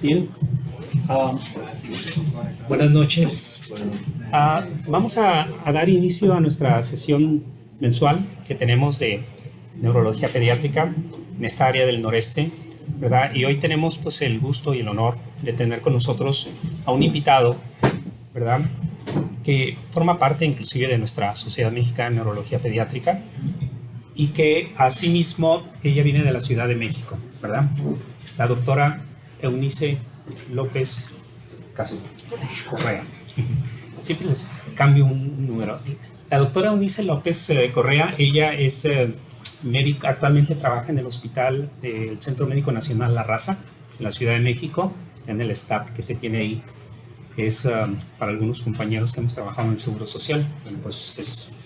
Bien. Buenas noches. Vamos a dar inicio a nuestra sesión mensual que tenemos de neurología pediátrica en esta área del noreste, ¿verdad? Y hoy tenemos pues el gusto y el honor de tener con nosotros a un invitado, ¿verdad?, que forma parte inclusive de nuestra Sociedad Mexicana de Neurología Pediátrica y que asimismo ella viene de la Ciudad de México, ¿verdad? La doctora Eunice López Correa. Siempre les cambio un número. La doctora Eunice López Correa, ella es médica, actualmente trabaja en el hospital del Centro Médico Nacional La Raza, en la Ciudad de México, en el staff que se tiene ahí. Es para algunos compañeros que hemos trabajado en el Seguro Social, bueno, pues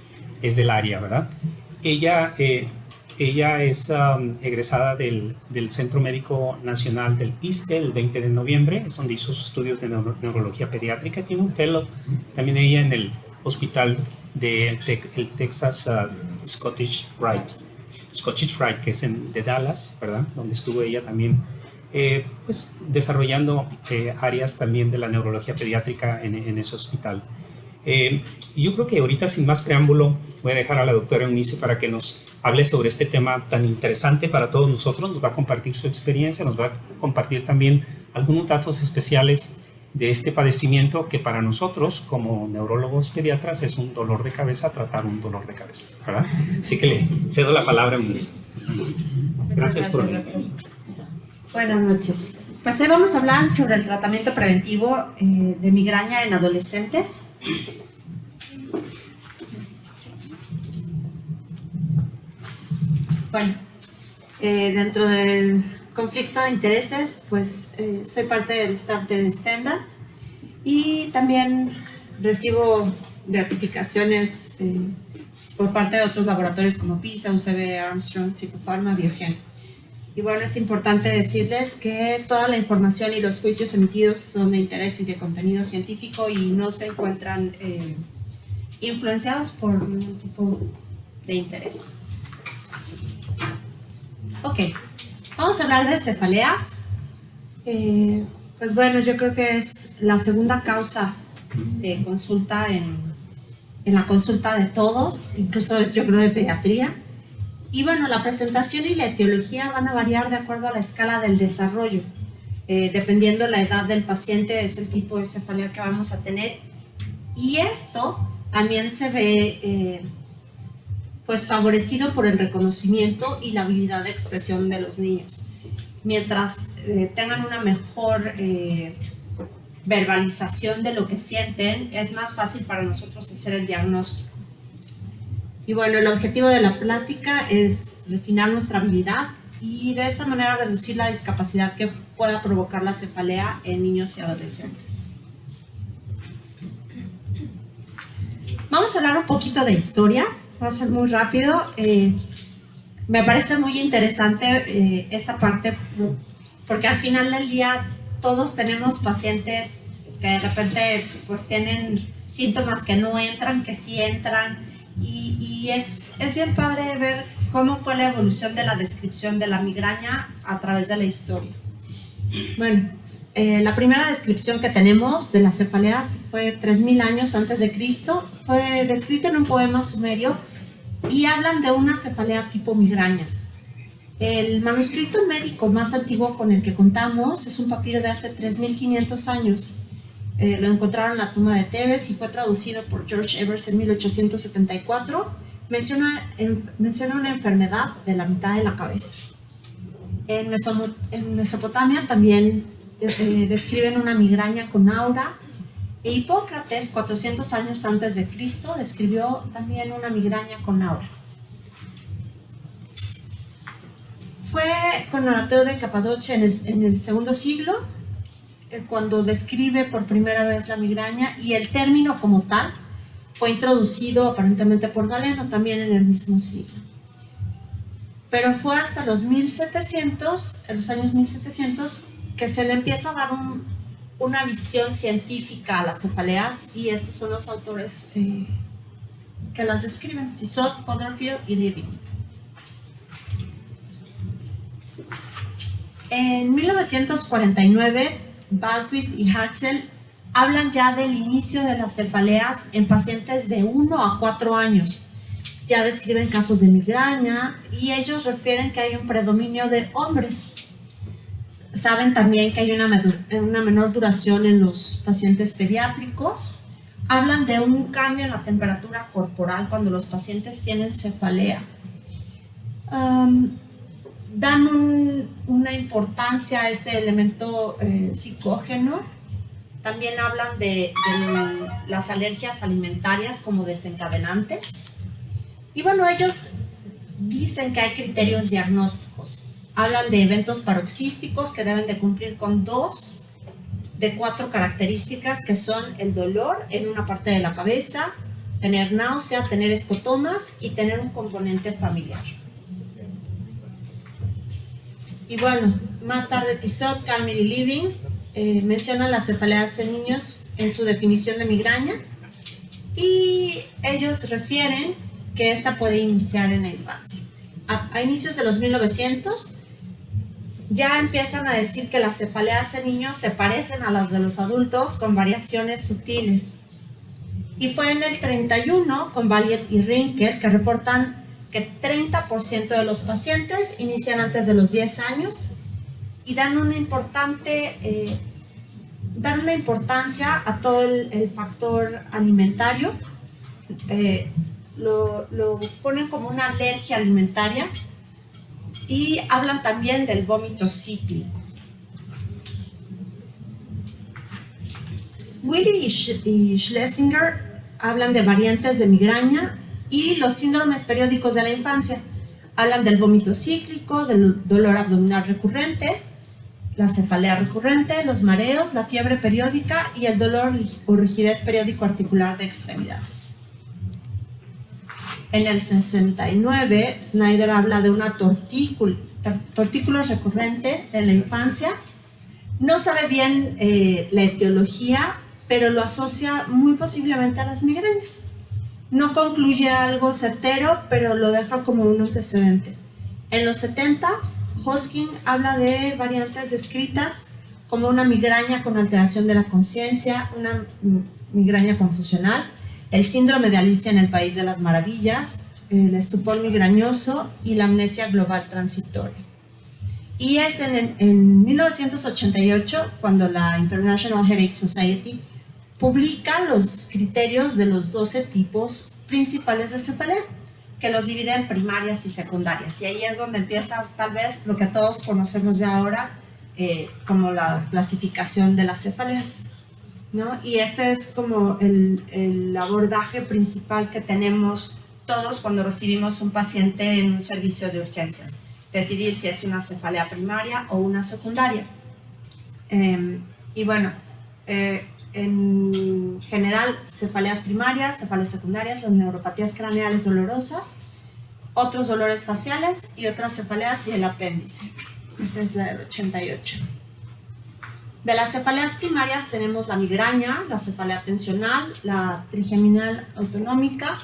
es del área, ¿verdad? Ella es egresada del Centro Médico Nacional del ISSSTE el 20 de noviembre, es donde hizo sus estudios de neurología pediátrica. Tiene un fellow también ella en el hospital del Texas Scottish Rite, que es de Dallas, ¿verdad? Donde estuvo ella también pues desarrollando áreas también de la neurología pediátrica en ese hospital. Yo creo que ahorita, sin más preámbulo, voy a dejar a la doctora Eunice para que nos hable sobre este tema tan interesante para todos nosotros. Nos va a compartir su experiencia, nos va a compartir también algunos datos especiales de este padecimiento que para nosotros, como neurólogos pediatras, es un dolor de cabeza, tratar un dolor de cabeza, ¿verdad? Así que le cedo la palabra a Eunice. Gracias por venir. Buenas noches. Pues hoy vamos a hablar sobre el tratamiento preventivo de migraña en adolescentes. Bueno, dentro del conflicto de intereses, pues soy parte del staff de Stenda y también recibo gratificaciones por parte de otros laboratorios como PISA, UCB, Armstrong, Psicofarma, Biogen. Y bueno, es importante decirles que toda la información y los juicios emitidos son de interés y de contenido científico y no se encuentran influenciados por ningún tipo de interés. Ok, vamos a hablar de cefaleas. Pues bueno, yo creo que es la segunda causa de consulta en la consulta de todos, incluso yo creo de pediatría. Y bueno, la presentación y la etiología van a variar de acuerdo a la escala del desarrollo. Dependiendo la edad del paciente, es el tipo de cefalea que vamos a tener. Y esto también se ve pues favorecido por el reconocimiento y la habilidad de expresión de los niños. Mientras tengan una mejor verbalización de lo que sienten, es más fácil para nosotros hacer el diagnóstico. Y bueno, el objetivo de la plática es refinar nuestra habilidad y de esta manera reducir la discapacidad que pueda provocar la cefalea en niños y adolescentes. Vamos a hablar un poquito de historia, va a ser muy rápido. Me parece muy interesante esta parte porque al final del día todos tenemos pacientes que de repente pues tienen síntomas que no entran, que sí entran. Y es bien padre ver cómo fue la evolución de la descripción de la migraña a través de la historia. Bueno, la primera descripción que tenemos de las cefaleas fue 3000 años antes de Cristo. Fue descrito en un poema sumerio y hablan de una cefalea tipo migraña. El manuscrito médico más antiguo con el que contamos es un papiro de hace 3500 años. Lo encontraron en la tumba de Tebes y fue traducido por George Evers en 1874. Menciona una enfermedad de la mitad de la cabeza. En Mesopotamia también describen una migraña con aura. E Hipócrates, 400 años antes de Cristo, describió también una migraña con aura. Fue con Orateo de Capadocia en el segundo siglo cuando describe por primera vez la migraña, y el término como tal fue introducido aparentemente por Galeno también en el mismo siglo. Pero fue hasta los 1700, en los años 1700, que se le empieza a dar una visión científica a las cefaleas, y estos son los autores que las describen: Tissot, Fothergill y Living. En 1949, Ballquist y Haxel hablan ya del inicio de las cefaleas en pacientes de 1 a 4 años. Ya describen casos de migraña y ellos refieren que hay un predominio de hombres. Saben también que hay una menor duración en los pacientes pediátricos. Hablan de un cambio en la temperatura corporal cuando los pacientes tienen cefalea. Dan una importancia a este elemento psicógeno. También hablan de las alergias alimentarias como desencadenantes. Y bueno, ellos dicen que hay criterios diagnósticos. Hablan de eventos paroxísticos que deben de cumplir con 2 de 4 características, que son el dolor en una parte de la cabeza, tener náusea, tener escotomas y tener un componente familiar. Y bueno, más tarde Tissot, Calmer y Living mencionan las cefaleas en niños en su definición de migraña, y ellos refieren que esta puede iniciar en la infancia. A inicios de los 1900 ya empiezan a decir que las cefaleas en niños se parecen a las de los adultos con variaciones sutiles. Y fue en el 31 con Valiet y Rinkel que reportan que 30% de los pacientes inician antes de los 10 años y dan una importancia a todo el factor alimentario. Lo ponen como una alergia alimentaria y hablan también del vómito cíclico. Willy y Schlesinger hablan de variantes de migraña y los síndromes periódicos de la infancia. Hablan del vómito cíclico, del dolor abdominal recurrente, la cefalea recurrente, los mareos, la fiebre periódica y el dolor o rigidez periódico articular de extremidades. En el 69, Snyder habla de una tortícolis recurrente en la infancia. No sabe bien la etiología, pero lo asocia muy posiblemente a las migrañas. No concluye algo certero, pero lo deja como un antecedente. En los 70s, Hosking habla de variantes descritas como una migraña con alteración de la conciencia, una migraña confusional, el síndrome de Alicia en el País de las Maravillas, el estupor migrañoso y la amnesia global transitoria. Y es en 1988 cuando la International Headache Society publica los criterios de los 12 tipos principales de cefalea, que los divide en primarias y secundarias. Y ahí es donde empieza tal vez lo que todos conocemos ya ahora como la clasificación de las cefaleas, ¿no? Y este es como el abordaje principal que tenemos todos cuando recibimos un paciente en un servicio de urgencias. Decidir si es una cefalea primaria o una secundaria. Y bueno, en general, cefaleas primarias, cefaleas secundarias, las neuropatías craneales dolorosas, otros dolores faciales y otras cefaleas y el apéndice. Esta es la del 88. De las cefaleas primarias tenemos la migraña, la cefalea tensional, la trigeminal autonómica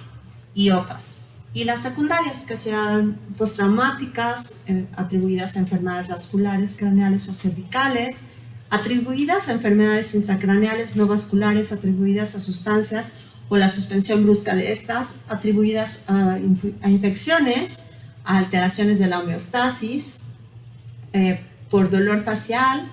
y otras. Y las secundarias, que serán postraumáticas, atribuidas a enfermedades vasculares, craneales o cervicales, atribuidas a enfermedades intracraneales no vasculares, atribuidas a sustancias o la suspensión brusca de estas, atribuidas a infecciones, a alteraciones de la homeostasis, por dolor facial,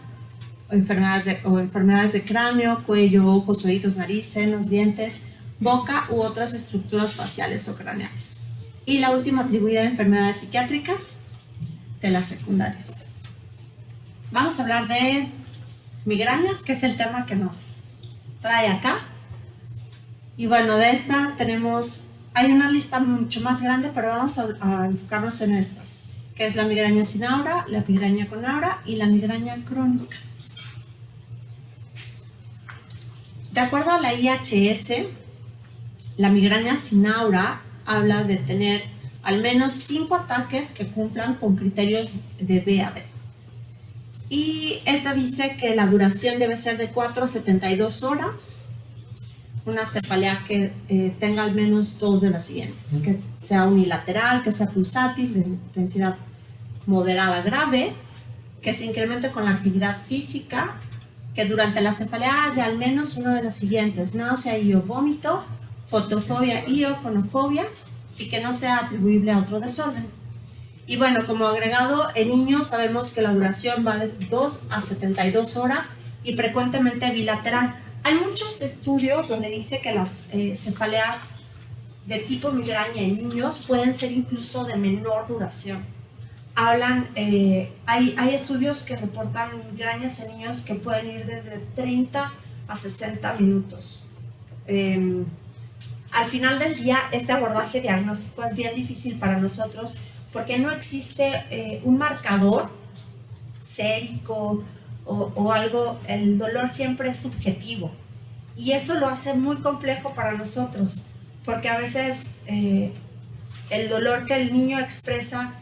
o enfermedades de cráneo, cuello, ojos, oídos, nariz, senos, dientes, boca u otras estructuras faciales o craneales. Y la última atribuida a enfermedades psiquiátricas de las secundarias. Vamos a hablar de migrañas, que es el tema que nos trae acá. Y bueno, de esta hay una lista mucho más grande, pero vamos a enfocarnos en estas, que es la migraña sin aura, la migraña con aura y la migraña crónica. De acuerdo a la IHS, la migraña sin aura habla de tener al menos 5 ataques que cumplan con criterios de BAD. Y esta dice que la duración debe ser de 4 a 72 horas, una cefalea que tenga al menos 2 de las siguientes, que sea unilateral, que sea pulsátil, de intensidad moderada grave, que se incremente con la actividad física, que durante la cefalea haya al menos uno de los siguientes: náusea y o vómito, fotofobia y o fonofobia, y que no sea atribuible a otro desorden. Y bueno, como agregado, en niños sabemos que la duración va de 2 a 72 horas y frecuentemente bilateral. Hay muchos estudios donde dice que las cefaleas de tipo migraña en niños pueden ser incluso de menor duración. Hay estudios que reportan migrañas en niños que pueden ir desde 30 a 60 minutos. Al final del día, este abordaje diagnóstico es bien difícil para nosotros porque no existe un marcador sérico o algo. El dolor siempre es subjetivo y eso lo hace muy complejo para nosotros, porque a veces el dolor que el niño expresa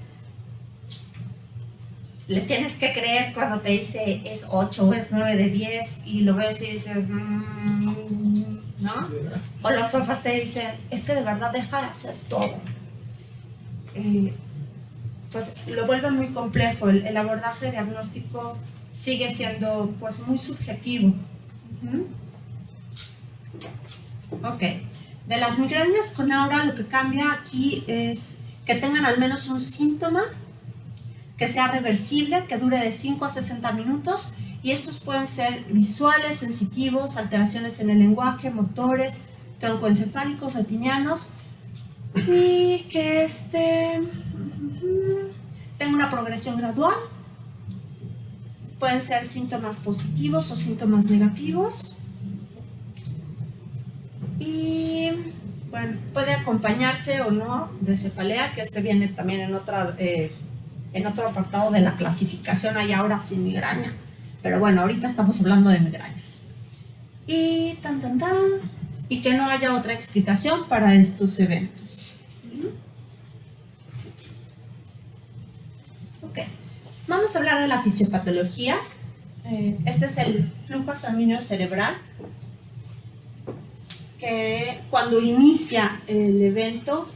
le tienes que creer cuando te dice es 8 o es 9 de 10 y lo ves y dices ¿no? O los papás te dicen es que de verdad deja de hacer todo. Pues lo vuelve muy complejo. El abordaje diagnóstico sigue siendo pues muy subjetivo. Ok. De las migrañas con aura, lo que cambia aquí es que tengan al menos un síntoma, que sea reversible, que dure de 5 a 60 minutos, y estos pueden ser visuales, sensitivos, alteraciones en el lenguaje, motores, troncoencefálicos, retinianos, y que tenga una progresión gradual. Pueden ser síntomas positivos o síntomas negativos. Y bueno, puede acompañarse o no de cefalea, que viene también en otro apartado de la clasificación. Hay ahora sin migraña, pero bueno, ahorita estamos hablando de migrañas. Y y que no haya otra explicación para estos eventos. Ok, vamos a hablar de la fisiopatología. Este es el flujo sanguíneo cerebral, que cuando inicia el evento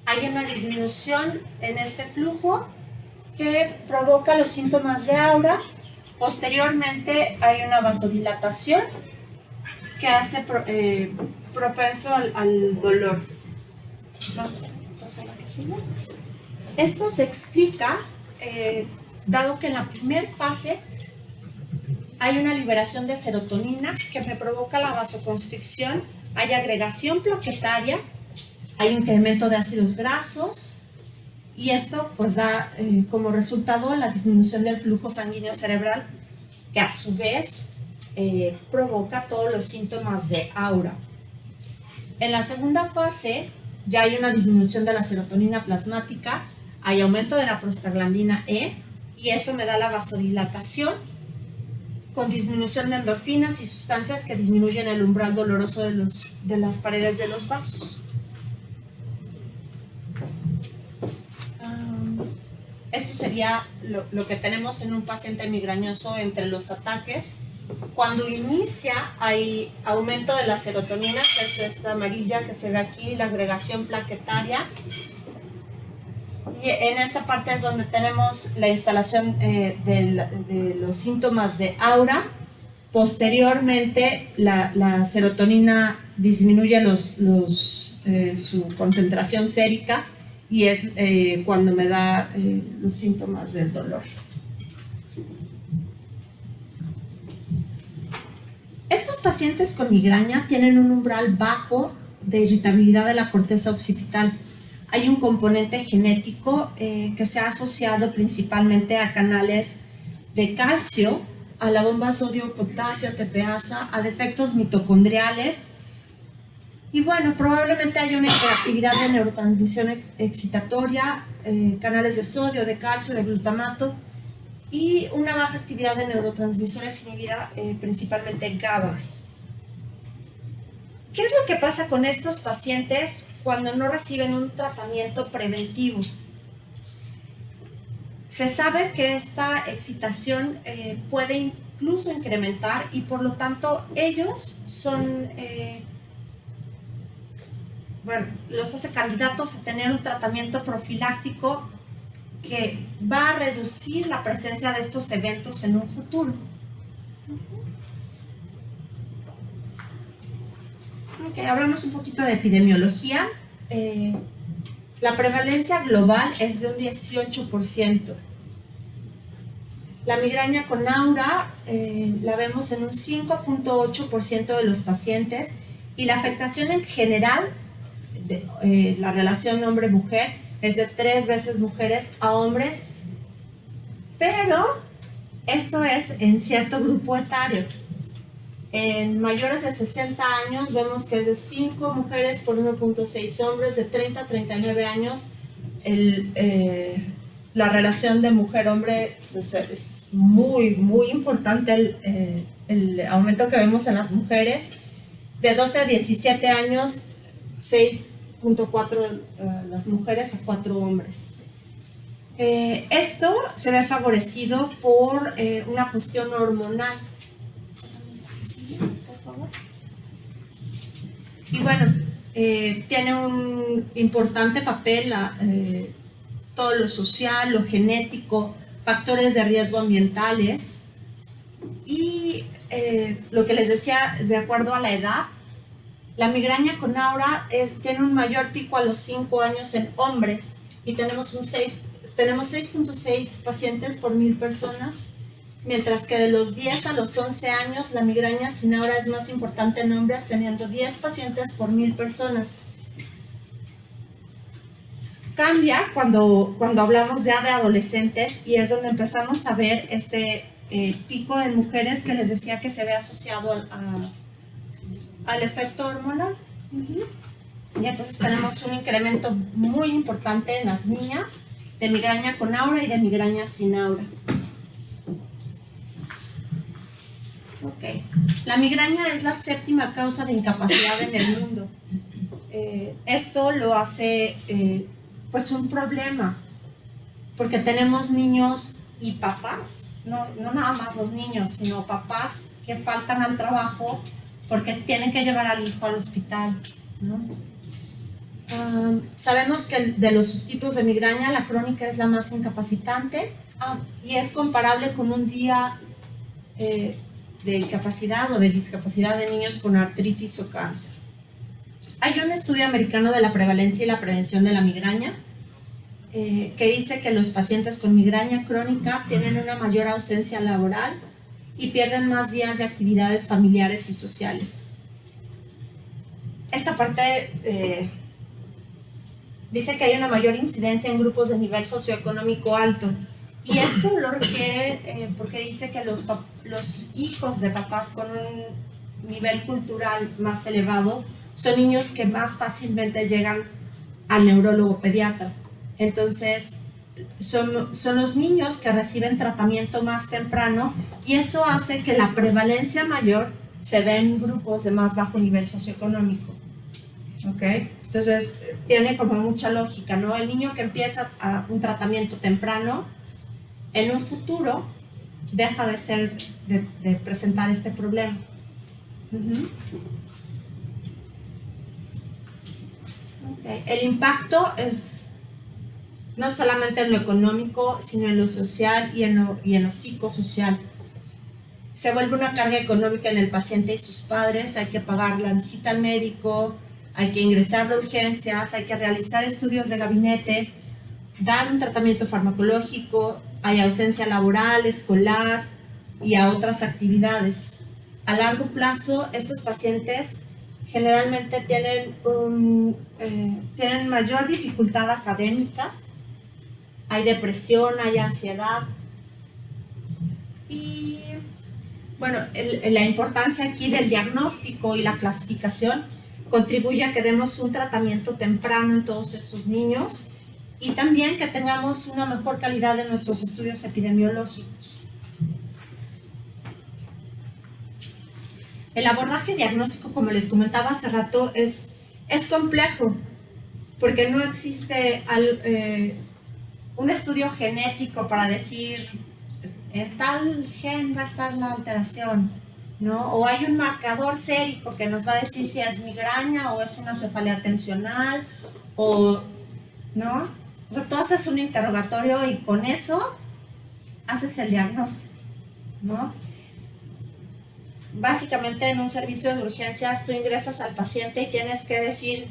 hay una disminución en este flujo que provoca los síntomas de aura. Posteriormente hay una vasodilatación que hace propenso al dolor. Vamos a pasar a la que sigue. Esto se explica dado que en la primera fase hay una liberación de serotonina que me provoca la vasoconstricción, hay agregación plaquetaria, hay incremento de ácidos grasos, y esto pues da como resultado la disminución del flujo sanguíneo cerebral, que a su vez provoca todos los síntomas de aura. En la segunda fase ya hay una disminución de la serotonina plasmática, hay aumento de la prostaglandina E, y eso me da la vasodilatación, con disminución de endorfinas y sustancias que disminuyen el umbral doloroso de las paredes de los vasos. Esto sería lo que tenemos en un paciente migrañoso entre los ataques. Cuando inicia hay aumento de la serotonina, que es esta amarilla que se ve aquí, la agregación plaquetaria. Y en esta parte es donde tenemos la instalación de los síntomas de aura. Posteriormente, la serotonina disminuye su concentración sérica, y es cuando me da los síntomas del dolor. Estos pacientes con migraña tienen un umbral bajo de irritabilidad de la corteza occipital. Hay un componente genético que se ha asociado principalmente a canales de calcio, a la bomba sodio-potasio, TPasa, a defectos mitocondriales. Y bueno, probablemente haya una hiperactividad de neurotransmisión excitatoria, canales de sodio, de calcio, de glutamato, y una baja actividad de neurotransmisores inhibida, principalmente GABA. ¿Qué es lo que pasa con estos pacientes cuando no reciben un tratamiento preventivo? Se sabe que esta excitación puede incluso incrementar, y por lo tanto ellos son, los hace candidatos a tener un tratamiento profiláctico que va a reducir la presencia de estos eventos en un futuro. Ok, hablamos un poquito de epidemiología. La prevalencia global es de un 18%. La migraña con aura la vemos en un 5.8% de los pacientes y la afectación en general, la relación hombre-mujer, es de 3 veces mujeres a hombres, pero esto es en cierto grupo etario. En mayores de 60 años vemos que es de 5 mujeres por 1.6 hombres, de 30 a 39 años la relación de mujer-hombre pues, es muy, muy importante el aumento que vemos en las mujeres. De 12 a 17 años, 6.4 las mujeres a 4 hombres. Esto se ve favorecido por una cuestión hormonal. Por favor. Y bueno, tiene un importante papel todo lo social, lo genético, factores de riesgo ambientales y lo que les decía, de acuerdo a la edad, la migraña con aura tiene un mayor pico a los 5 años en hombres y tenemos 6.6 pacientes por 1,000 personas, mientras que de los 10 a los 11 años la migraña sin aura es más importante en hombres, teniendo 10 pacientes por 1,000 personas. Cambia cuando hablamos ya de adolescentes y es donde empezamos a ver este pico de mujeres que les decía que se ve asociado al efecto hormonal. Y entonces tenemos un incremento muy importante en las niñas de migraña con aura y de migraña sin aura. Okay. La migraña es la 7ª causa de incapacidad en el mundo. Esto lo hace pues un problema, porque tenemos niños y papás, no nada más los niños, sino papás que faltan al trabajo porque tienen que llevar al hijo al hospital, ¿no? Sabemos que de los subtipos de migraña, la crónica es la más incapacitante y es comparable con un día de incapacidad o de discapacidad de niños con artritis o cáncer. Hay un estudio americano de la prevalencia y la prevención de la migraña que dice que los pacientes con migraña crónica tienen una mayor ausencia laboral y pierden más días de actividades familiares y sociales. Esta parte dice que hay una mayor incidencia en grupos de nivel socioeconómico alto. Y esto lo refiere porque dice que los hijos de papás con un nivel cultural más elevado son niños que más fácilmente llegan al neurólogo pediatra. Entonces, son los niños que reciben tratamiento más temprano y eso hace que la prevalencia mayor se dé en grupos de más bajo nivel socioeconómico. ¿Ok? Entonces, tiene como mucha lógica, ¿no? El niño que empieza un tratamiento temprano, en un futuro, deja de presentar este problema. Okay. El impacto es no solamente en lo económico, sino en lo social y en lo psicosocial. Se vuelve una carga económica en el paciente y sus padres, hay que pagar la visita al médico, hay que ingresar a urgencias, hay que realizar estudios de gabinete, dar un tratamiento farmacológico, hay ausencia laboral, escolar y a otras actividades. A largo plazo, estos pacientes generalmente tienen mayor dificultad académica, hay depresión, hay ansiedad. Y bueno, la importancia aquí del diagnóstico y la clasificación contribuye a que demos un tratamiento temprano en todos estos niños y también que tengamos una mejor calidad de nuestros estudios epidemiológicos. El abordaje diagnóstico, como les comentaba hace rato, es complejo porque no existe un estudio genético para decir en tal gen va a estar la alteración, ¿no? O hay un marcador sérico que nos va a decir si es migraña o es una cefalea tensional o, ¿no? O sea, tú haces un interrogatorio y con eso haces el diagnóstico, ¿no? Básicamente en un servicio de urgencias tú ingresas al paciente y tienes que decir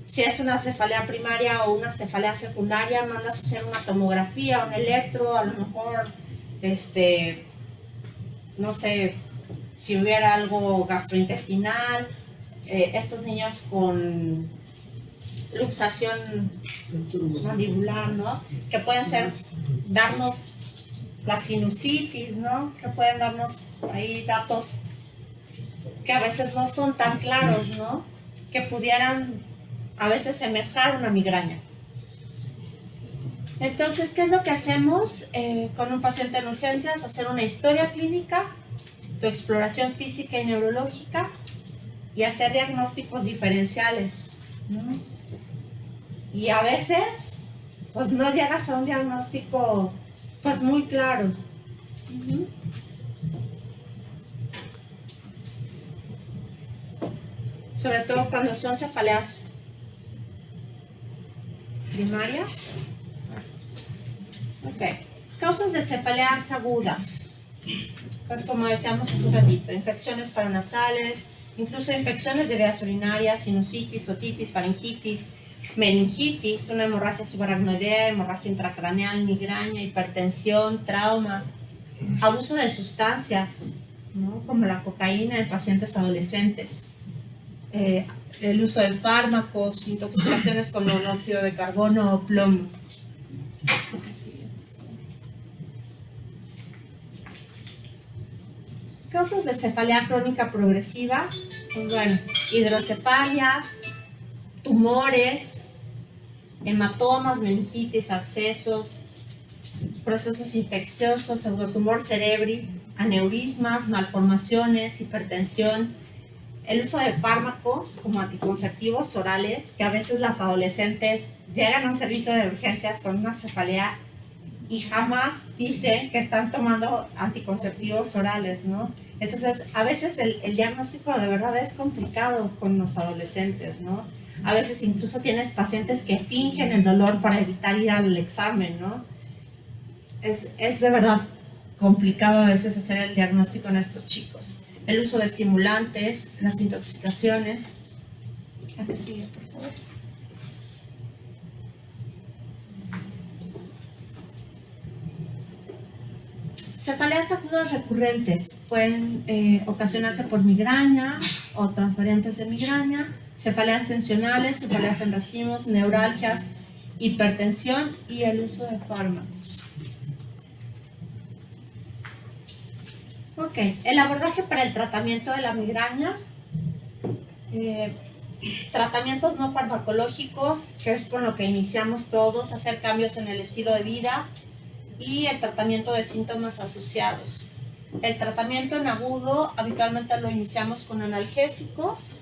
si es una cefalea primaria o una cefalea secundaria, mandas a hacer una tomografía, un electro, a lo mejor, no sé, si hubiera algo gastrointestinal, estos niños con luxación mandibular, ¿no? Que pueden darnos la sinusitis, ¿no? Que pueden darnos ahí datos que a veces no son tan claros, ¿no? Que pudieran a veces semejar una migraña. Entonces, ¿qué es lo que hacemos con un paciente en urgencias? Hacer una historia clínica, tu exploración física y neurológica y hacer diagnósticos diferenciales, ¿no? Y a veces, pues no llegas a un diagnóstico, pues muy claro. Uh-huh. Sobre todo cuando son cefaleas primarias. Ok. Causas de cefaleas agudas. Pues como decíamos hace un ratito, infecciones paranasales, incluso infecciones de vías urinarias, sinusitis, otitis, faringitis, meningitis, una hemorragia subaracnoidea, hemorragia intracraneal, migraña, hipertensión, trauma, abuso de sustancias, ¿no? Como la cocaína en pacientes adolescentes, el uso de fármacos, intoxicaciones con monóxido de carbono o plomo. Causas de cefalea crónica progresiva, pues bueno, hidrocefalias, tumores, hematomas, meningitis, abscesos, procesos infecciosos, pseudotumor cerebri, aneurismas, malformaciones, hipertensión, el uso de fármacos como anticonceptivos orales, que a veces las adolescentes llegan a un servicio de urgencias con una cefalea y jamás dicen que están tomando anticonceptivos orales, ¿no? Entonces, a veces el diagnóstico de verdad es complicado con los adolescentes, ¿no? A veces incluso tienes pacientes que fingen el dolor para evitar ir al examen, ¿no? Es de verdad complicado a veces hacer el diagnóstico en estos chicos. El uso de estimulantes, las intoxicaciones. ¿A qué sigue, por favor? Cefaleas agudas recurrentes pueden ocasionarse por migraña, otras variantes de migraña, cefaleas tensionales, cefaleas en racimos, neuralgias, hipertensión y el uso de fármacos. Ok, el abordaje para el tratamiento de la migraña, tratamientos no farmacológicos, que es con lo que iniciamos todos, hacer cambios en el estilo de vida, y el tratamiento de síntomas asociados. El tratamiento en agudo habitualmente lo iniciamos con analgésicos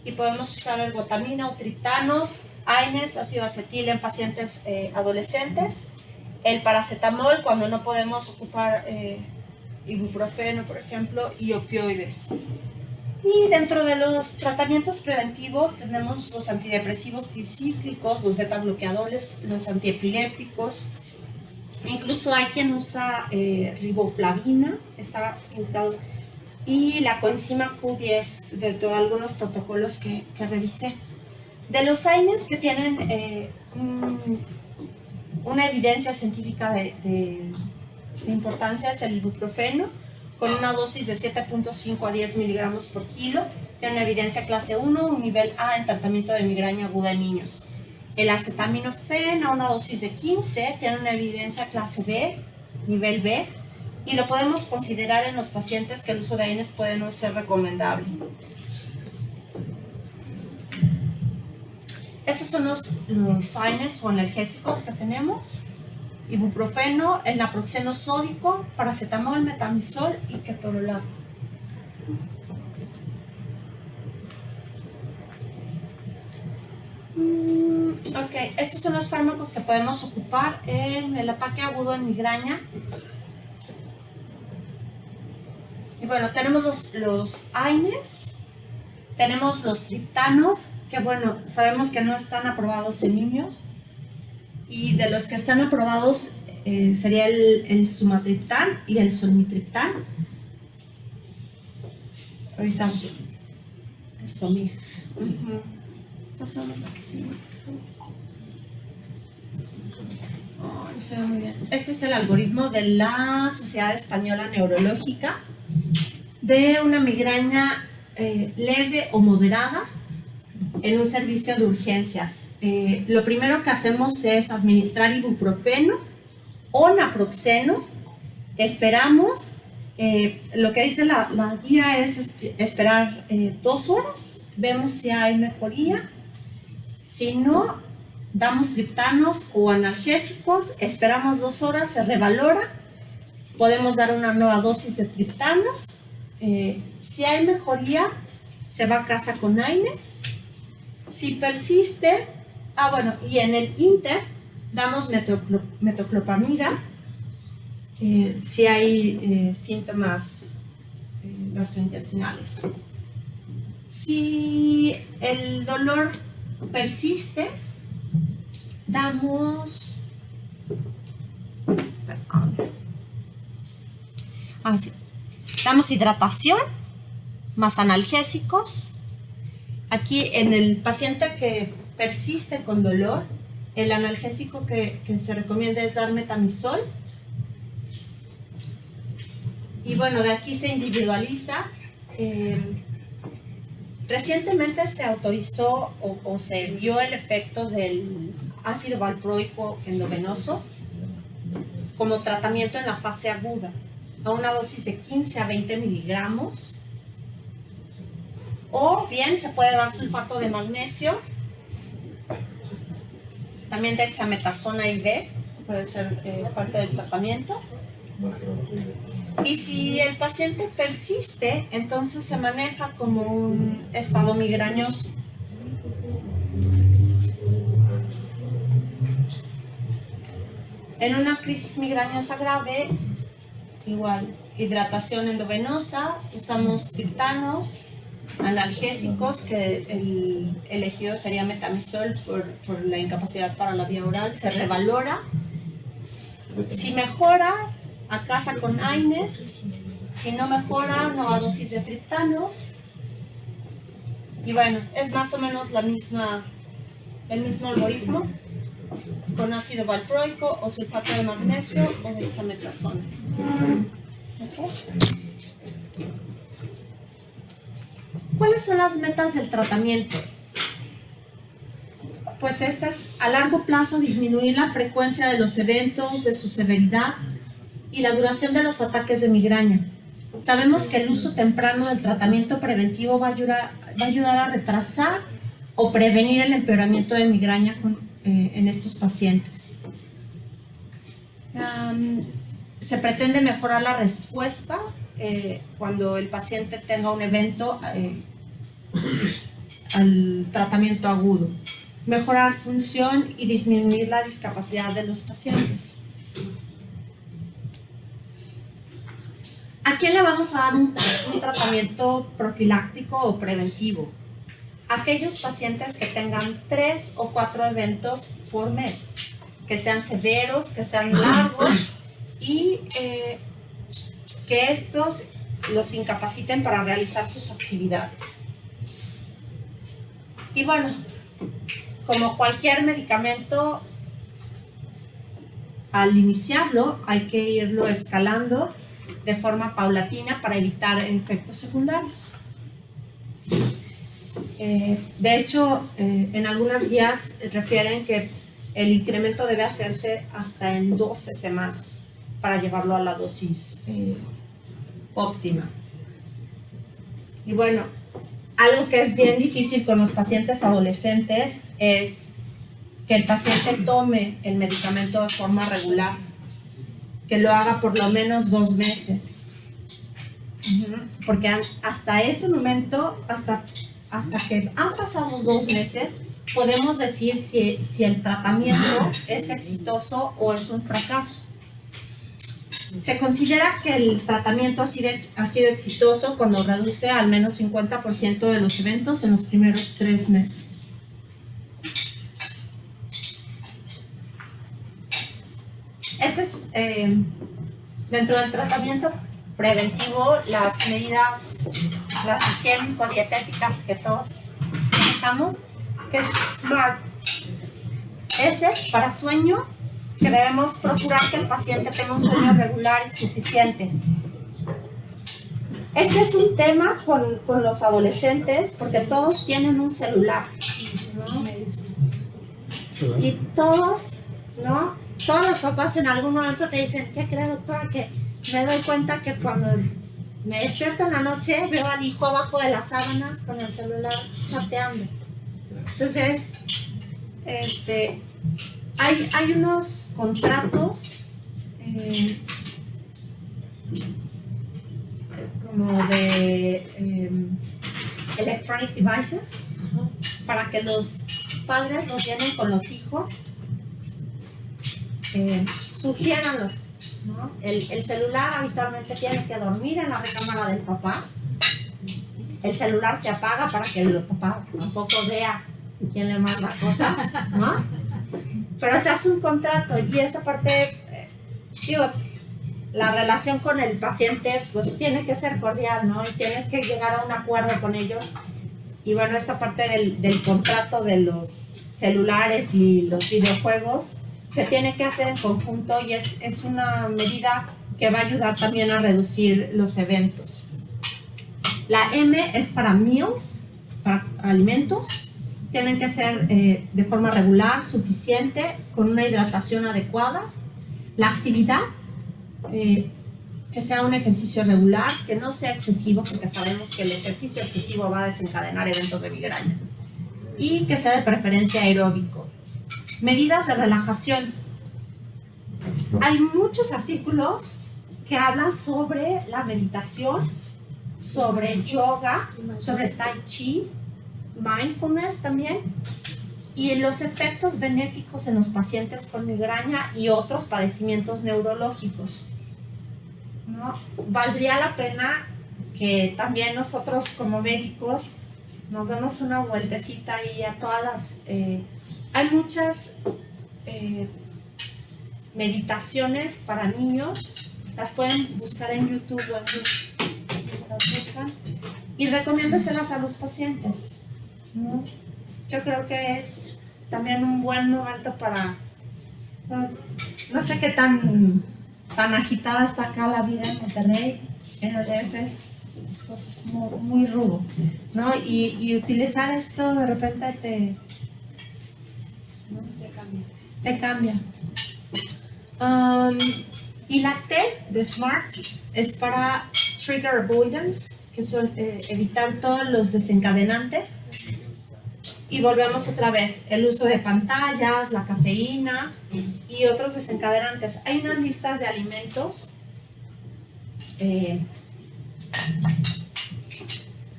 y podemos usar ergotamina o triptanos, AINES, ácido acetil en pacientes adolescentes, el paracetamol cuando no podemos ocupar ibuprofeno, por ejemplo, y opioides. Y dentro de los tratamientos preventivos tenemos los antidepresivos tricíclicos, los beta-bloqueadores, los antiepilépticos. Incluso hay quien usa riboflavina, está indicado, y la coenzima Q10 de algunos protocolos que revisé. De los AINES que tienen una evidencia científica de importancia es el ibuprofeno, con una dosis de 7.5 a 10 miligramos por kilo, tiene una evidencia clase 1, un nivel A en tratamiento de migraña aguda en niños. El acetaminofén a una dosis de 15 tiene una evidencia clase B, nivel B, y lo podemos considerar en los pacientes que el uso de AINES puede no ser recomendable. Estos son los AINES o analgésicos que tenemos: ibuprofeno, el naproxeno sódico, paracetamol, metamizol y ketorolaco. Ok, estos son los fármacos que podemos ocupar en el ataque agudo en migraña. Y bueno, tenemos los AINES, tenemos los triptanos, que bueno, sabemos que no están aprobados en niños, Y de los que están aprobados sería el sumatriptán y el solmitriptán. Ahorita, el somig. Pasamos a la que sigue. Oh, se ve muy bien. Este es el algoritmo de la Sociedad Española Neurológica de una migraña leve o moderada en un servicio de urgencias. Lo primero que hacemos es administrar ibuprofeno o naproxeno. Esperamos, lo que dice la guía es esperar 2 horas, vemos si hay mejoría. Si no, damos triptanos o analgésicos, esperamos 2 horas, se revalora, podemos dar una nueva dosis de triptanos. Si hay mejoría, se va a casa con AINES. Si persiste, y en el inter damos metoclopramida si hay síntomas gastrointestinales. Si el dolor persiste, damos hidratación más analgésicos. Aquí en el paciente que persiste con dolor, el analgésico que se recomienda es dar metamizol. Y bueno, de aquí se individualiza. Recientemente se autorizó o se vio el efecto del ácido valproico endovenoso como tratamiento en la fase aguda, a una dosis de 15 a 20 miligramos. O bien se puede dar sulfato de magnesio, también dexametasona IV, puede ser parte del tratamiento. Y si el paciente persiste, entonces se maneja como un estado migrañoso. En una crisis migrañosa grave, igual, hidratación endovenosa, usamos triptanos, analgésicos, que el elegido sería metamizol por la incapacidad para la vía oral, se revalora. Si mejora, a casa con AINES. Si no mejora, nueva dosis de triptanos. Y bueno, es más o menos el mismo algoritmo, con ácido valproico o sulfato de magnesio o dexametasona. ¿Okay? ¿Cuáles son las metas del tratamiento? Pues estas, a largo plazo, disminuir la frecuencia de los eventos, de su severidad y la duración de los ataques de migraña. Sabemos que el uso temprano del tratamiento preventivo va a ayudar a retrasar o prevenir el empeoramiento de migraña en estos pacientes. Se pretende mejorar la respuesta cuando el paciente tenga un evento al tratamiento agudo. Mejorar función y disminuir la discapacidad de los pacientes. ¿A quién le vamos a dar un tratamiento profiláctico o preventivo? Aquellos pacientes que tengan 3 o 4 eventos por mes, que sean severos, que sean largos y que estos los incapaciten para realizar sus actividades. Y bueno, como cualquier medicamento, al iniciarlo hay que irlo escalando de forma paulatina para evitar efectos secundarios. De hecho, en algunas guías refieren que el incremento debe hacerse hasta en 12 semanas para llevarlo a la dosis óptima. Y bueno, algo que es bien difícil con los pacientes adolescentes es que el paciente tome el medicamento de forma regular, que lo haga por lo menos 2 meses. Porque hasta ese momento, hasta que han pasado 2 meses, podemos decir si el tratamiento es exitoso o es un fracaso. Se considera que el tratamiento ha sido exitoso cuando reduce al menos 50% de los eventos en los primeros 3 meses. dentro del tratamiento preventivo, las medidas, las higiénico-dietéticas que todos manejamos, que es SMART. S para sueño, que debemos procurar que el paciente tenga un sueño regular y suficiente. Este es un tema con los adolescentes porque todos tienen un celular, ¿no? Y todos, ¿no? Todos los papás en algún momento te dicen, ¿qué crees, doctora? Que me doy cuenta que cuando me despierto en la noche veo al hijo abajo de las sábanas con el celular chateando. Entonces, hay unos contratos como de electronic devices para que los padres los llenen con los hijos. Sugiéranlo, ¿no? El celular habitualmente tiene que dormir en la recámara del papá. El celular se apaga para que el papá tampoco vea quién le manda cosas, ¿no? Pero se hace un contrato y esa parte, digo, la relación con el paciente pues tiene que ser cordial, ¿no? Y tienes que llegar a un acuerdo con ellos. Y bueno, esta parte del contrato de los celulares y los videojuegos se tiene que hacer en conjunto y es una medida que va a ayudar también a reducir los eventos. La M es para meals, para alimentos. Tienen que ser de forma regular, suficiente, con una hidratación adecuada. La actividad, que sea un ejercicio regular, que no sea excesivo, porque sabemos que el ejercicio excesivo va a desencadenar eventos de migraña. Y que sea de preferencia aeróbico. Medidas de relajación. Hay muchos artículos que hablan sobre la meditación, sobre yoga, sobre tai chi, mindfulness también, y los efectos benéficos en los pacientes con migraña y otros padecimientos neurológicos, ¿no? Valdría la pena que también nosotros como médicos nos demos una vueltecita y a todas las... hay muchas meditaciones para niños, las pueden buscar en YouTube o en YouTube, las buscan, y recomiéndoselas a los pacientes, ¿no? Yo creo que es también un buen momento para... No sé qué tan agitada está acá la vida en Monterrey, en el DF es muy rudo, ¿no? Y utilizar esto de repente te cambia. Y la T de SMART es para trigger avoidance, que son evitar todos los desencadenantes. Y volvemos otra vez, el uso de pantallas, la cafeína y otros desencadenantes. Hay unas listas de alimentos.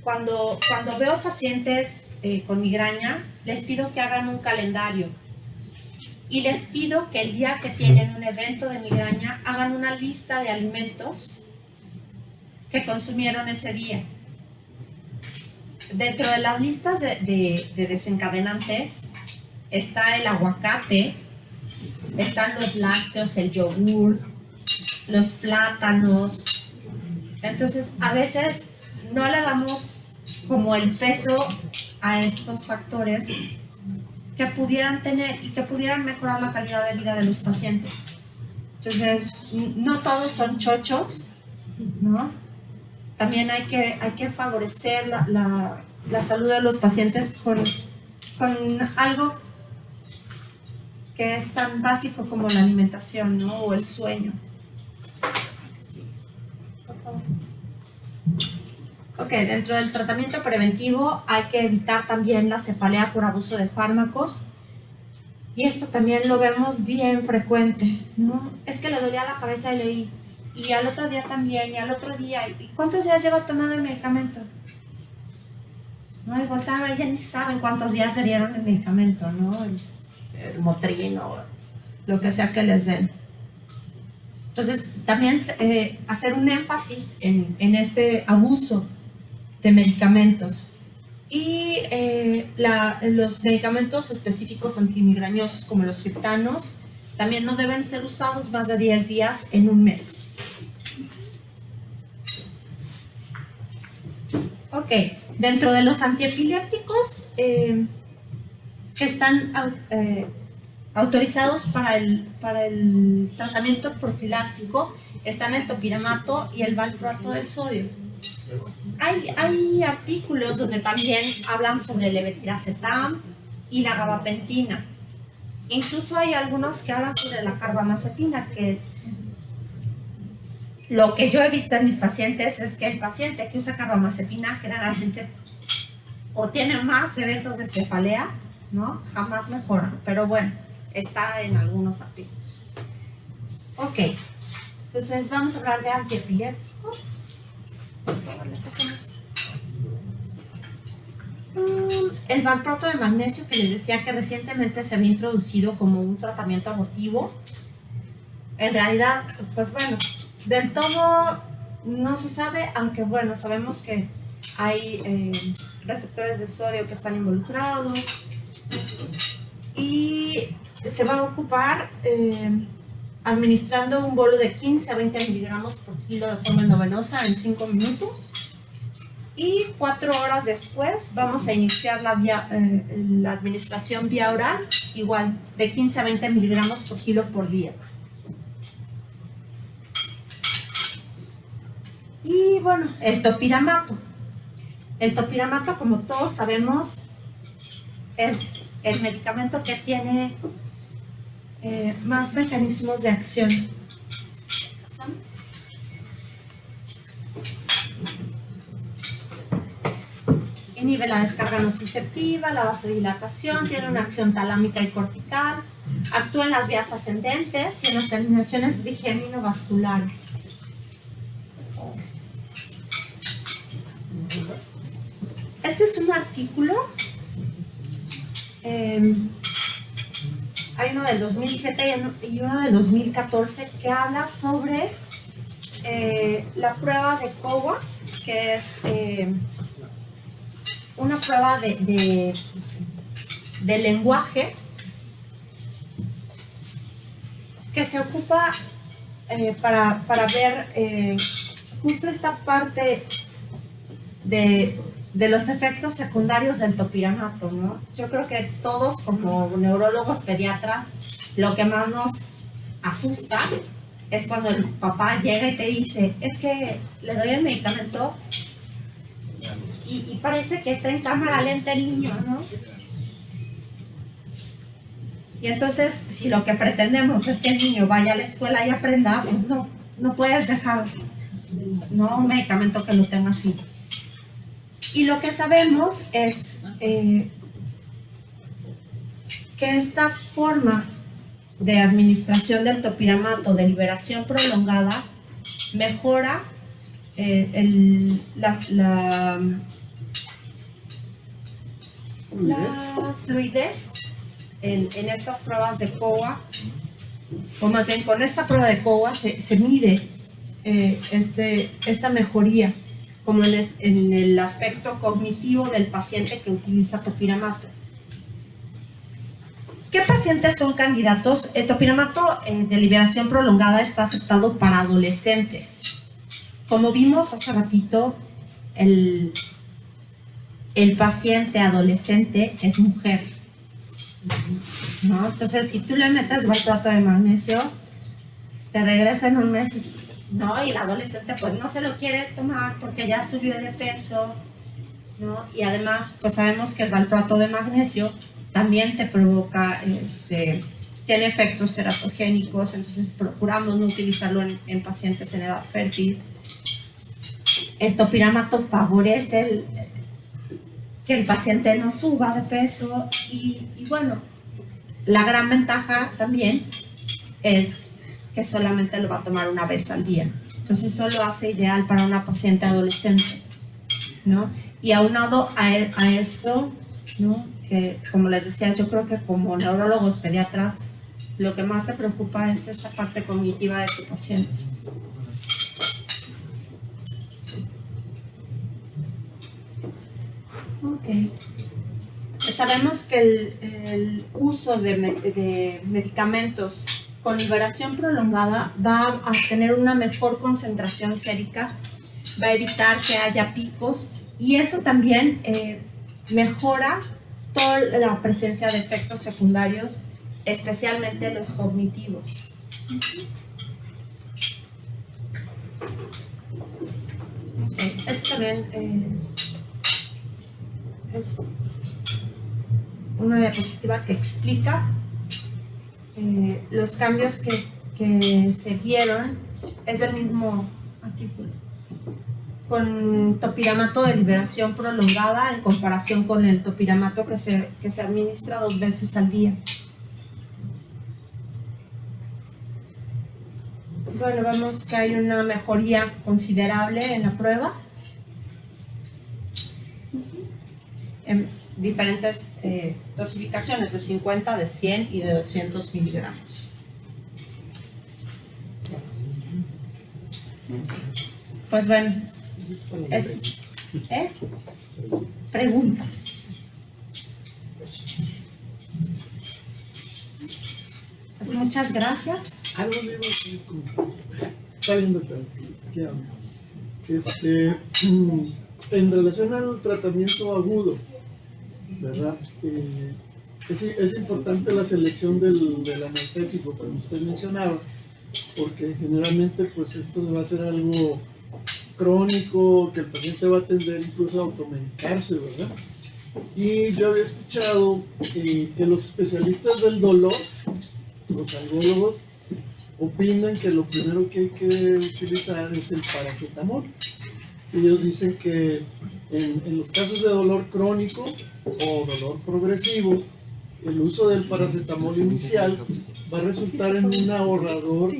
Cuando veo pacientes con migraña, les pido que hagan un calendario. Y les pido que el día que tienen un evento de migraña, hagan una lista de alimentos que consumieron ese día. Dentro de las listas de desencadenantes está el aguacate, están los lácteos, el yogur, los plátanos. Entonces, a veces no le damos como el peso a estos factores que pudieran tener y que pudieran mejorar la calidad de vida de los pacientes. Entonces, no todos son chochos, ¿no? También hay que favorecer la salud de los pacientes con algo que es tan básico como la alimentación, ¿no? O el sueño. Sí. Por favor. Ok, dentro del tratamiento preventivo hay que evitar también la cefalea por abuso de fármacos. Y esto también lo vemos bien frecuente, ¿no? Es que le dolía la cabeza y leí. Y al otro día también, y al otro día. ¿Y cuántos días lleva tomando el medicamento? No, y voltean a ver, ya ni saben cuántos días le dieron el medicamento, ¿no? El Motrin o lo que sea que les den. Entonces, también hacer un énfasis en este abuso de medicamentos. Y los medicamentos específicos antimigrañosos como los triptanos También no deben ser usados más de 10 días en un mes. Ok, dentro de los antiepilépticos que están autorizados para el tratamiento profiláctico están el topiramato y el valproato de sodio. Hay artículos donde también hablan sobre el levetiracetam y la gabapentina. Incluso hay algunos que hablan sobre la carbamazepina, que lo que yo he visto en mis pacientes es que el paciente que usa carbamazepina generalmente o tiene más eventos de cefalea, ¿no? Jamás mejora, pero bueno, está en algunos artículos. Ok, entonces vamos a hablar de antiepilépticos. Por favor, le pasamos. El valproato de magnesio, que les decía que recientemente se había introducido como un tratamiento abortivo. En realidad, pues bueno, del todo no se sabe, aunque bueno, sabemos que hay receptores de sodio que están involucrados y se va a ocupar administrando un bolo de 15 a 20 miligramos por kilo de forma endovenosa en 5 minutos. Y 4 horas después vamos a iniciar la administración vía oral, igual, de 15 a 20 miligramos por kilo por día. Y bueno, el topiramato. El topiramato, como todos sabemos, es el medicamento que tiene más mecanismos de acción. Inhibe la descarga nociceptiva, la vasodilatación, tiene una acción talámica y cortical, actúa en las vías ascendentes y en las terminaciones trigeminovasculares. Este es un artículo, hay uno del 2007 y uno del 2014 que habla sobre la prueba de COA, que es una prueba de lenguaje que se ocupa para ver justo esta parte de los efectos secundarios del topiramato, ¿no? Yo creo que todos como neurólogos pediatras lo que más nos asusta es cuando el papá llega y te dice, es que le doy el medicamento y parece que está en cámara lenta el niño, ¿no? Y entonces, si lo que pretendemos es que el niño vaya a la escuela y aprenda, pues no puedes dejar, ¿no?, un medicamento que lo tenga así. Y lo que sabemos es que esta forma de administración del topiramato de liberación prolongada mejora la fluidez en estas pruebas de COA, o más bien con esta prueba de COA se mide esta mejoría como en el aspecto cognitivo del paciente que utiliza topiramato. ¿Qué pacientes son candidatos? El topiramato de liberación prolongada está aceptado para adolescentes. Como vimos hace ratito, el paciente adolescente es mujer, ¿no? Entonces, si tú le metes valproato de magnesio, te regresa en un mes, ¿no? Y el adolescente pues no se lo quiere tomar porque ya subió de peso, ¿no? Y además, pues sabemos que el valproato de magnesio también te provoca, tiene efectos teratogénicos, entonces procuramos no utilizarlo en pacientes en edad fértil. El topiramato favorece que el paciente no suba de peso y bueno, la gran ventaja también es que solamente lo va a tomar una vez al día. Entonces eso lo hace ideal para una paciente adolescente, ¿no? Y aunado a esto, ¿no?, que como les decía, yo creo que como neurólogos pediatras, lo que más te preocupa es esta parte cognitiva de tu paciente. Ok. Sabemos que el uso de medicamentos con liberación prolongada va a tener una mejor concentración sérica, va a evitar que haya picos y eso también mejora toda la presencia de efectos secundarios, especialmente los cognitivos. Esto también es una diapositiva que explica los cambios que se vieron. Es del mismo artículo, con topiramato de liberación prolongada en comparación con el topiramato que se administra 2 veces al día. Bueno, vemos que hay una mejoría considerable en la prueba en diferentes dosificaciones de 50, de 100 y de 200 miligramos. Pues bueno, preguntas. Pues muchas gracias. Algo le iba a decir, está viendo aquí, en relación al tratamiento agudo, ¿verdad? Es importante la selección del analgésico, como usted mencionaba, porque generalmente pues esto va a ser algo crónico, que el paciente va a tender incluso a automedicarse, ¿verdad? Y yo había escuchado que los especialistas del dolor, los algólogos, opinan que lo primero que hay que utilizar es el paracetamol. Ellos dicen que en los casos de dolor crónico o dolor progresivo, el uso del paracetamol inicial va a resultar en un ahorrador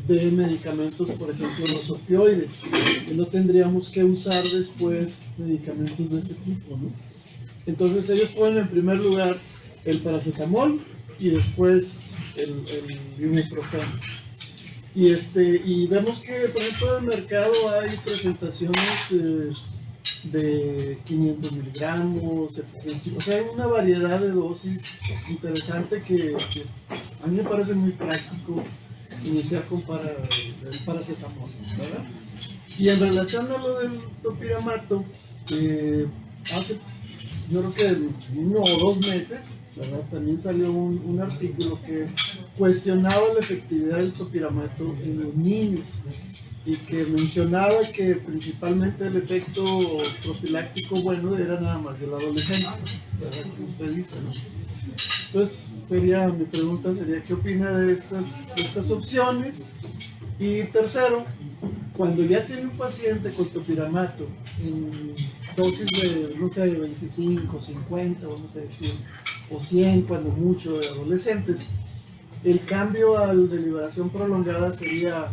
de medicamentos, por ejemplo los opioides, y no tendríamos que usar después medicamentos de ese tipo, ¿no? Entonces ellos ponen en primer lugar el paracetamol y después el ibuprofeno. Y vemos que, por ejemplo, en el mercado hay presentaciones de 500 miligramos, 700, o sea, hay una variedad de dosis interesante que a mí me parece muy práctico iniciar con el paracetamol, ¿verdad? Y en relación a lo del topiramato, hace, yo creo que 1 o 2 meses, ¿verdad? También salió un artículo que cuestionaba la efectividad del topiramato en los niños y que mencionaba que principalmente el efecto profiláctico bueno era nada más del adolescente, ¿verdad? Como usted dice, ¿no? Entonces mi pregunta sería ¿qué opina de estas opciones? Y tercero, cuando ya tiene un paciente con topiramato en dosis de, no sé, de 25, 50, vamos a decir, o 100 cuando mucho de adolescentes, ¿el cambio a la liberación prolongada sería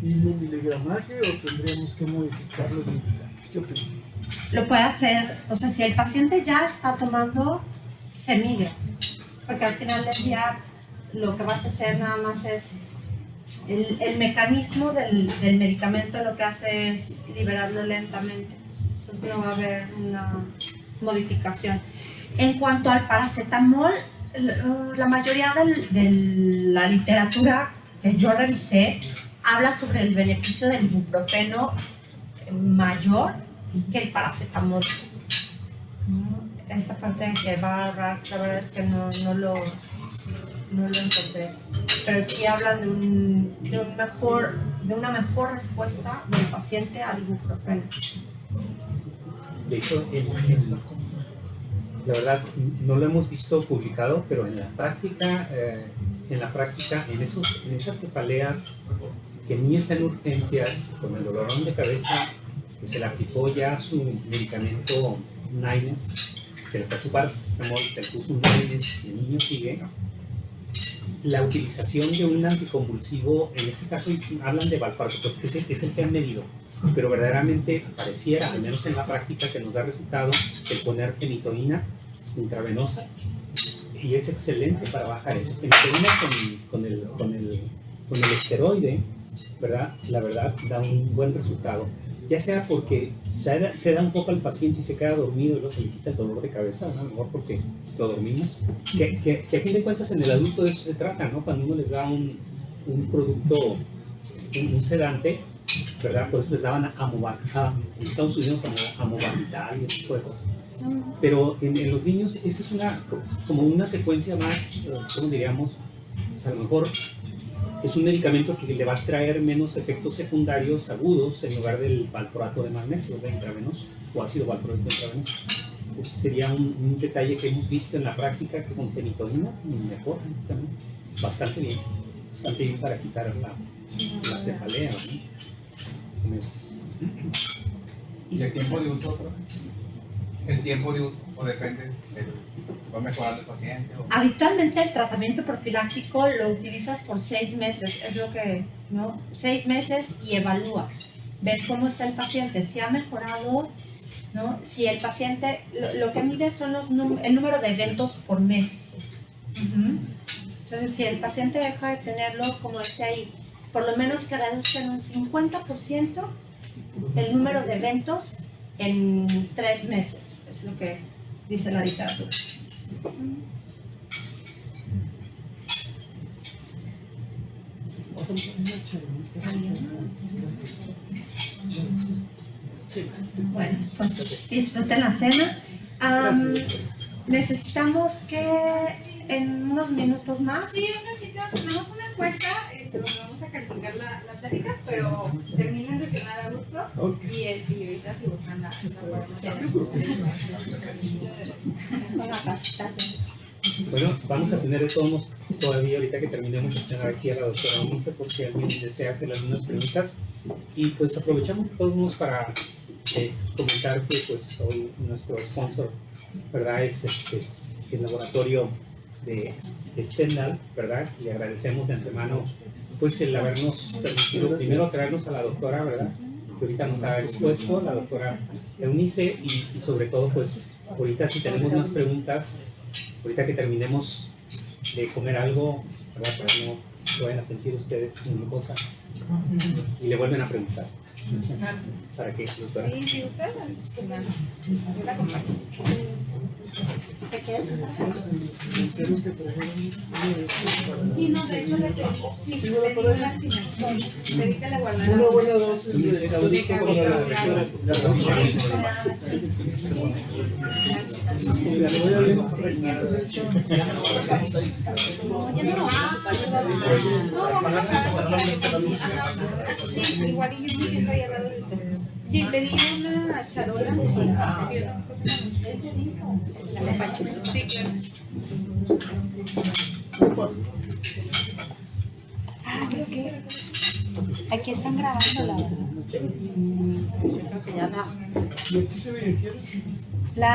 mismo miligramaje o tendríamos que modificarlo? ¿Qué opinas? Lo puede hacer, o sea, si el paciente ya está tomando, se migra, porque al final del día lo que vas a hacer nada más es el mecanismo del medicamento, lo que hace es liberarlo lentamente, entonces no va a haber una modificación. En cuanto al paracetamol, la mayoría de la literatura que yo revisé habla sobre el beneficio del ibuprofeno mayor que el paracetamol. Esta parte que va a ahorrar, la verdad es que no lo encontré. Pero sí hablan de una mejor respuesta del paciente al ibuprofeno. De hecho, la verdad no lo hemos visto publicado, pero en la práctica, en esas cefaleas que el niño está en urgencias con el dolorón de cabeza, que se le aplicó ya su medicamento Nines, se le pasó paracetamol, se le puso un Nines y el niño sigue. La utilización de un anticonvulsivo, en este caso hablan de valproato, que es el que han medido, pero verdaderamente pareciera, al menos en la práctica, que nos da resultado el poner fenitoína intravenosa, y es excelente para bajar eso. Fenitoína con el esteroide, ¿verdad? La verdad da un buen resultado, ya sea porque se da un poco al paciente y se queda dormido y luego se le quita el dolor de cabeza, ¿no? A lo mejor porque lo dormimos, que a fin de cuentas en el adulto de eso se trata, ¿no? Cuando uno les da un un producto, un sedante, ¿verdad? Por eso les daban en Estados Unidos amovavital y ese tipo de cosas. Pero en los niños esa es como una secuencia más, ¿cómo diríamos? Pues a lo mejor es un medicamento que le va a traer menos efectos secundarios agudos en lugar del valproato de magnesio, de intravenoso, o ácido valproico intravenoso. Ese sería un detalle que hemos visto en la práctica, que con fenitoína mejor también. Bastante bien para quitar la cefalea, ¿no? Con eso. ¿Y el tiempo de uso? El tiempo de uso, o depende, va mejorando el paciente. Habitualmente el tratamiento profiláctico lo utilizas por 6 meses, es lo que, ¿no? 6 meses y evalúas. Ves cómo está el paciente, si ha mejorado, ¿no? Si el paciente, lo que mide son el número de eventos por mes. Entonces, si el paciente deja de tenerlo, como decía ahí, por lo menos que reduzcan un 50% el número de eventos en 3 meses, es lo que dice la literatura. Bueno, pues disfruten la cena. Necesitamos que en unos minutos más. Sí, un ratito, tenemos una encuesta donde vamos a calificar la plática, pero terminen de cenar a gusto. Okay. Y ahorita si buscan la Bueno, vamos a tener de todos modos todavía, ahorita que terminemos de cenar aquí a la doctora Unice, porque alguien desea hacer algunas preguntas. Y pues aprovechamos de todos modos para comentar que pues hoy nuestro sponsor, ¿verdad? Es el laboratorio de Stendhal, ¿verdad? Y agradecemos de antemano pues el habernos permitido primero traernos a la doctora, ¿verdad? Que ahorita nos ha expuesto, la doctora Eunice, y sobre todo pues ahorita si tenemos más preguntas, ahorita que terminemos de comer algo, ¿verdad? Para que no se vayan a sentir ustedes sin cosa y le vuelven a preguntar. Para que, doctora. Sí, si ustedes, yo la acompaño. ¿Te quieres sentar? Sí, no, de hecho le pedí, sí, le pedí una al final. Pedí que le guardara Una buena dosis de cabrito para la doctora. Que le vaya bien. No, ya no vamos a sí, igual y yo me siento ahí al lado de usted. Sí, pedí una charola para sí, claro. Es que aquí están grabando la verdad. ¿Y aquí se ve? ¿Quieres?